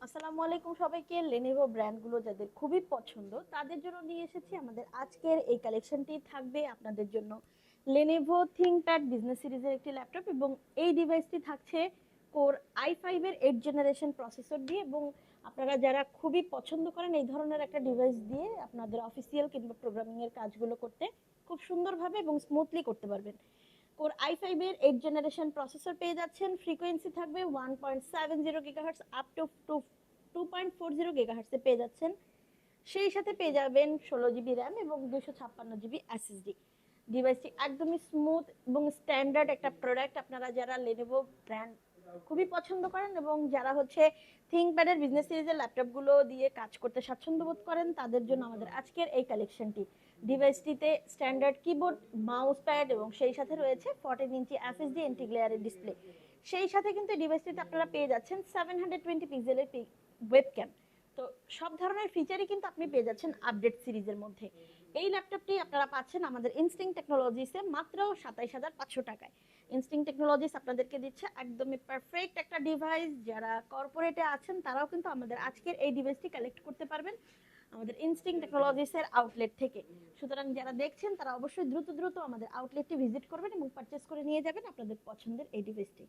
আসসালামু আলাইকুম সবাইকে। লেনোভো ব্র্যান্ডগুলো যাদের খুবই পছন্দ তাদের জন্য নিয়ে এসেছি আমাদের আজকের এই কালেকশনটি। থাকবে আপনাদের জন্য লেনোভো থিংকপ্যাড বিজনেস সিরিজের একটি ল্যাপটপ, এবং এই ডিভাইসটি থাকছে কোর i5 এর 8 জেনারেশন প্রসেসর দিয়ে। এবং আপনারা যারা খুবই পছন্দ করেন এই ধরনের একটা ডিভাইস দিয়ে আপনাদের অফিসিয়াল কিংবা প্রোগ্রামিং এর কাজগুলো করতে খুব সুন্দরভাবে এবং স্মুথলি করতে পারবেন। কোর i5 এর 8 জেনারেশন প্রসেসর পেয়ে যাচ্ছেন। ফ্রিকোয়েন্সি থাকবে 1.70 গিগাহার্টজ আপ টু 2.40 গিগাহার্টজ এ পেয়ে যাচ্ছেন। সেই সাথে পেয়ে যাবেন 16 জিবি র্যাম এবং 256 জিবি এসএসডি। ডিভাইসটি একদমই স্মুথ এবং স্ট্যান্ডার্ড একটা প্রোডাক্ট। আপনারা যারা লেনোভো ব্র্যান্ড খুবই পছন্দ করেন এবং যারা হচ্ছে থিংকপ্যাডের বিজনেস সিরিজের ল্যাপটপগুলো দিয়ে কাজ করতে স্বাচ্ছন্দ্য বোধ করেন তাদের জন্য আমাদের আজকের এই কালেকশনটি। ডিভাইসটিতে স্ট্যান্ডার্ড কিবোর্ড, মাউস প্যাড এবং সেই সাথে রয়েছে 14 ইঞ্চি এফএসডি এন্টি গ্লেয়ারের ডিসপ্লে। সেই সাথে কিন্তু ডিভাইসটিতে আপনারা পেয়ে যাচ্ছেন 720 পিক্সেলের ওয়েবক্যাম। তো সব ধরনের ফিচারই কিন্তু আপনি পেয়ে যাচ্ছেন আপডেট সিরিজের মধ্যে। এই ল্যাপটপটি আপনারা পাচ্ছেন আমাদের ইনস্টিং টেকনোলজিসে মাত্র 27,500 টাকায়। ইনস্টিং টেকনোলজিস আপনাদেরকে দিচ্ছে একদমই পারফেক্ট একটা ডিভাইস। যারা কর্পোরেটে আছেন তারাও কিন্তু আমাদের আজকের এই ডিভাইসটি কালেক্ট করতে পারবেন আমাদের ইনস্টিং টেকনোলজিসের আউটলেট থেকে। সুতরাং যারা দেখছেন তারা অবশ্যই দ্রুত দ্রুত আমাদের আউটলেটটি ভিজিট করবেন এবং পারচেস করে নিয়ে যাবেন আপনাদের পছন্দের এই ডিভাইসটি।